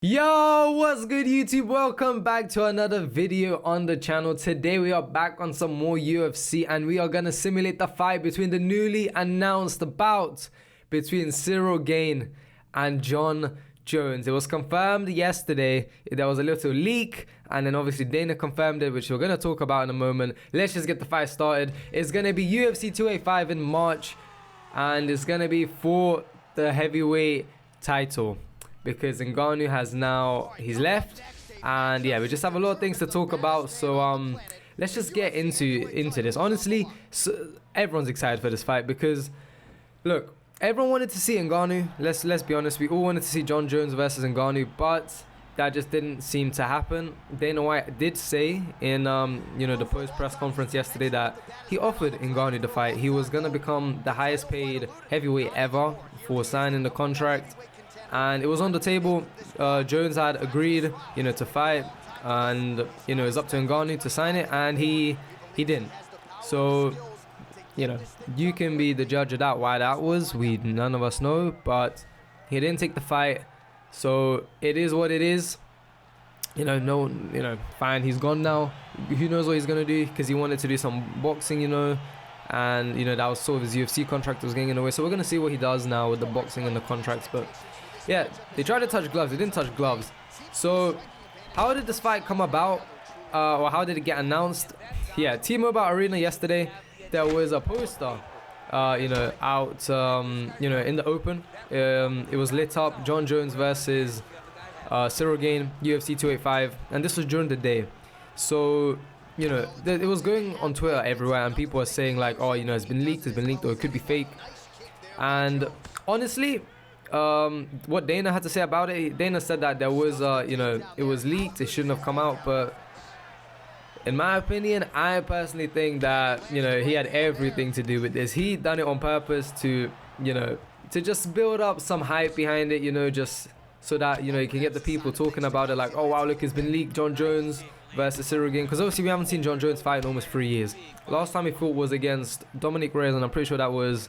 Yo, what's good YouTube? Welcome back to another video on the channel. Today we are back on some more UFC and we are gonna simulate the fight between the newly announced bout between Ciryl Gane and Jon Jones. It was confirmed yesterday. There was a little leak and then obviously Dana confirmed it, which we're gonna talk about in a moment. Let's just get the fight started. It's gonna be UFC 285 in March and it's gonna be for the heavyweight title, because Ngannou has now, he's left, and yeah, we just have a lot of things to talk about. So let's just get into this. Honestly, everyone's excited for this fight because look, everyone wanted to see Ngannou. Let's be honest, we all wanted to see Jon Jones versus Ngannou, but that just didn't seem to happen. Dana White did say in the post press conference yesterday that he offered Ngannou the fight. He was gonna become the highest paid heavyweight ever for signing the contract. And it was on the table. Jones had agreed, to fight, and it's up to Ngannou to sign it, and he didn't. So, you can be the judge of that. Why that was, none of us know, but he didn't take the fight. So it is what it is. Fine. He's gone now. Who knows what he's gonna do? Because he wanted to do some boxing, and that was sort of his UFC contract was getting in the way. So we're gonna see what he does now with the boxing and the contracts, but. Yeah, they tried to touch gloves. They didn't touch gloves. So, how did this fight come about? Or how did it get announced? Yeah, T-Mobile Arena yesterday, there was a poster, out, in the open. It was lit up. Jon Jones versus Ciryl Gane, UFC 285. And this was during the day. So, it was going on Twitter everywhere. And people were saying like, oh, it's been leaked, or it could be fake. And honestly, what Dana had to say about it, Dana said that there was it was leaked, it shouldn't have come out, but in my opinion, I personally think that he had everything to do with this. He done it on purpose to to just build up some hype behind it, just so that he can get the people talking about it, like, oh wow, look, it's been leaked, Jon Jones versus Ciryl Gane, because obviously we haven't seen Jon Jones fight in almost 3 years. Last time he fought was against Dominic Reyes, and I'm pretty sure that was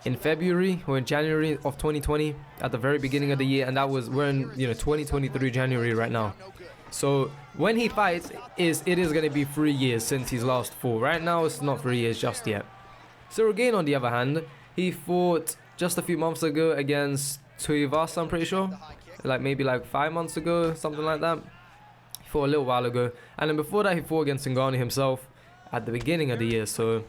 in February or in January of 2020, at the very beginning of the year, and that was, we're in 2023 January right now. So when he fights, it is going to be 3 years since his last fought. Right now it's not 3 years just yet. Ciryl Gane, on the other hand, he fought just a few months ago against Tuivasa, I'm pretty sure, maybe 5 months ago, something like that. He fought a little while ago, and then before that he fought against Ngannou himself at the beginning of the year. So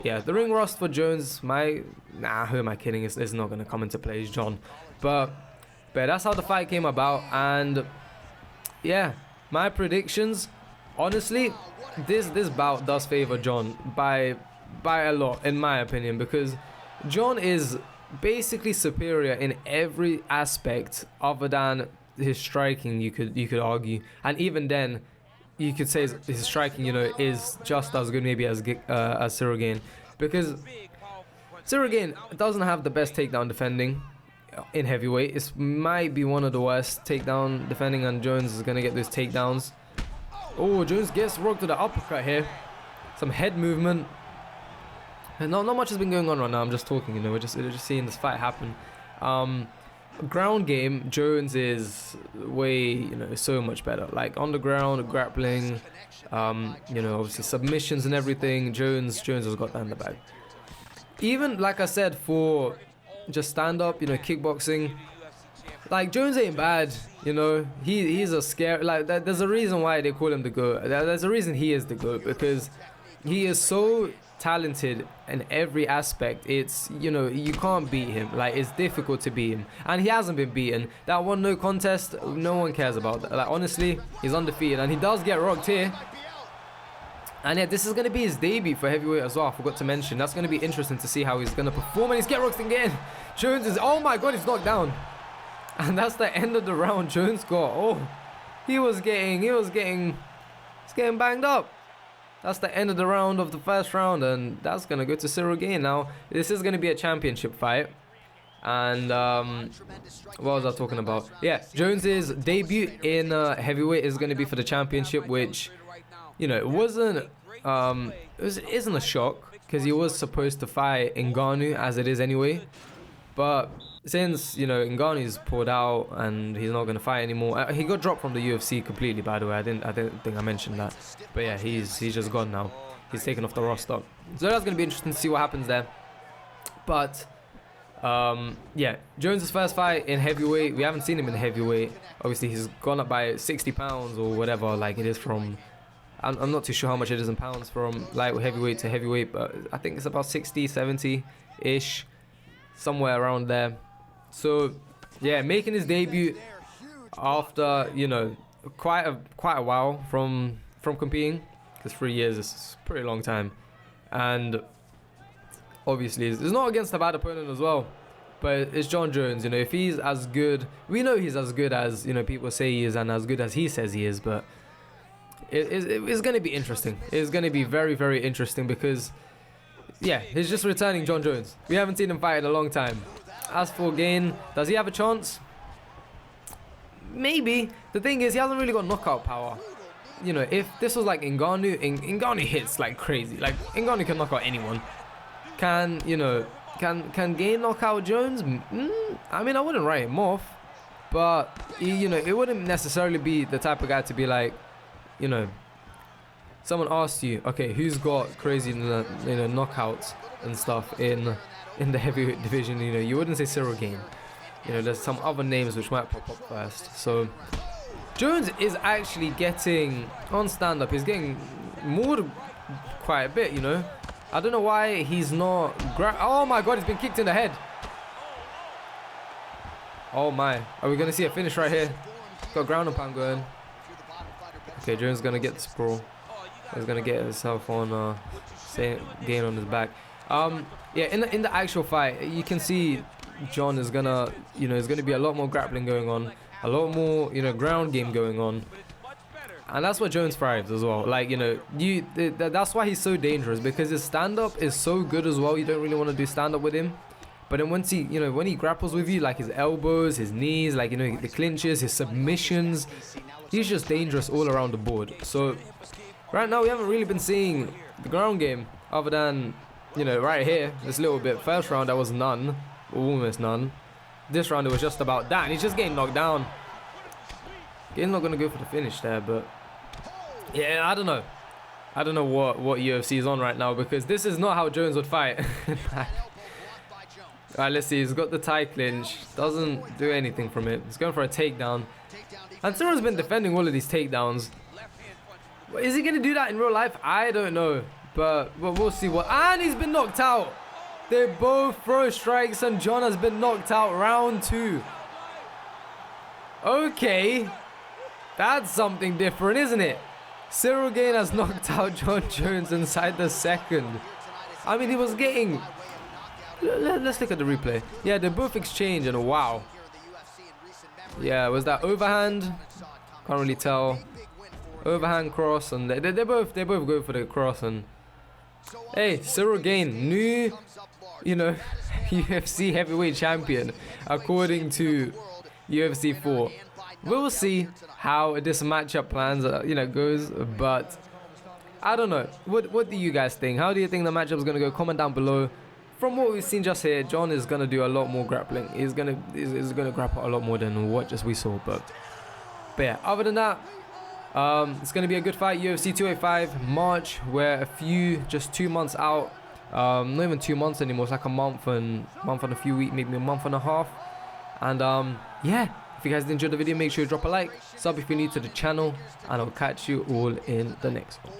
yeah, the ring rust for Jones, who am I kidding? It's not going to come into play. It's Jon. But that's how the fight came about. And yeah, my predictions, honestly, this bout does favor Jon by a lot, in my opinion, because Jon is basically superior in every aspect other than his striking, you could argue. And even then, you could say his striking, is just as good maybe as Ciryl Gane, because Ciryl Gane doesn't have the best takedown defending in heavyweight. It might be one of the worst takedown defending, and Jones is gonna get those takedowns. Oh, Jones gets rocked to the uppercut here. Some head movement. And not much has been going on right now. I'm just talking, we're just seeing this fight happen. Ground game, Jones is way, so much better. Like on the ground, grappling, obviously submissions and everything. Jones has got that in the bag. Even like I said, for just stand up, kickboxing, like Jones ain't bad. He's a scare. There's a reason why they call him the GOAT. There's a reason he is the GOAT, because he is so talented in every aspect. It's you can't beat him. It's difficult to beat him, and he hasn't been beaten. That one no contest, no one cares about that. Honestly, he's undefeated, and he does get rocked here. And yeah, this is going to be his debut for heavyweight as well. I forgot to mention, that's going to be interesting to see how he's going to perform. And he's get rocked again. Jones is, oh my god, he's knocked down, and that's the end of the round. Jones got, he's getting banged up. That's the end of the round, of the first round, and that's going to go to Ciryl Gane. Now, this is going to be a championship fight. And what was I talking about? Yeah, Jones's debut in heavyweight is going to be for the championship, which, it wasn't, isn't a shock, because he was supposed to fight Ngannou, as it is anyway. But since, you know, Ngannou's pulled out and he's not going to fight anymore. He got dropped from the UFC completely, by the way. I didn't think I mentioned that. But yeah, he's just gone now. He's taken off the roster. So that's going to be interesting to see what happens there. But yeah, Jones' first fight in heavyweight. We haven't seen him in heavyweight. Obviously, he's gone up by 60 pounds or whatever, like it is from... I'm not too sure how much it is in pounds from light heavyweight to heavyweight, but I think it's about 60, 70-ish, somewhere around there. So yeah, making his debut after, you know, quite a while from competing, because 3 years is a pretty long time. And obviously it's not against a bad opponent as well, but it's Jon Jones. You know, if he's as good, we know he's as good as, you know, people say he is, and as good as he says he is. But it's going to be interesting. It's going to be very, very interesting, because yeah, he's just returning Jon Jones. We haven't seen him fight in a long time. As for Gane, does he have a chance? Maybe. The thing is, he hasn't really got knockout power. You know, if this was like Ngannou, Ngannou hits like crazy. Like, Ngannou can knock out anyone. Can Gane knock out Jones? I mean, I wouldn't write him off, but you know, it wouldn't necessarily be the type of guy to be like, you know, someone asked you, okay, who's got crazy, you know, knockouts and stuff in the heavyweight division? You know, you wouldn't say Ciryl Gane. You know, there's some other names which might pop up first. So Jones is actually getting on stand-up. He's getting more quite a bit. You know, I don't know why he's not. Oh my God, he's been kicked in the head. Oh my, are we gonna see a finish right here? Got ground and pound going. Okay, Jones is gonna get the sprawl. He's gonna get himself on Gane on his back. Yeah, in the actual fight, you can see Jon is gonna, you know, there's gonna be a lot more grappling going on, a lot more, you know, ground game going on, and that's where Jones thrives as well. Like, you know, that's why he's so dangerous, because his stand-up is so good as well. You don't really want to do stand-up with him, but then once he, you know, when he grapples with you, like his elbows, his knees, like, you know, the clinches, his submissions, he's just dangerous all around the board. So right now we haven't really been seeing the ground game, other than, you know, right here, this little bit. First round, there was none, almost none. This round, it was just about that, and he's just getting knocked down. Gane's not going to go for the finish there, but yeah, I don't know. I don't know what UFC is on right now, because this is not how Jones would fight. Alright, let's see. He's got the tie clinch. Doesn't do anything from it. He's going for a takedown. And Cyryl's been defending all of these takedowns. Is he going to do that in real life? I don't know. But we'll see what... And he's been knocked out. They both throw strikes, and Jon has been knocked out round 2. Okay. That's something different, isn't it? Ciryl Gane has knocked out Jon Jones inside the second. I mean, he was getting... Let's look at the replay. Yeah, they both exchange, and wow. Yeah, was that overhand? Can't really tell. Overhand cross, and they both go for the cross. And hey, Ciryl Gane, new, you know, UFC heavyweight champion, according to UFC 4. We'll see how this matchup plans, you know, goes, but I don't know. What do you guys think? How do you think the matchup is gonna go? Comment down below. From what we've seen just here, Jon is gonna do a lot more grappling. He's gonna grapple a lot more than what just we saw. But yeah, other than that, it's gonna be a good fight. UFC 285 March. We're just 2 months out. Not even 2 months anymore. It's like a month and a few weeks, maybe a month and a half. And yeah, if you guys did enjoy the video, make sure you drop a like, sub if you're new to the channel, and I'll catch you all in the next one.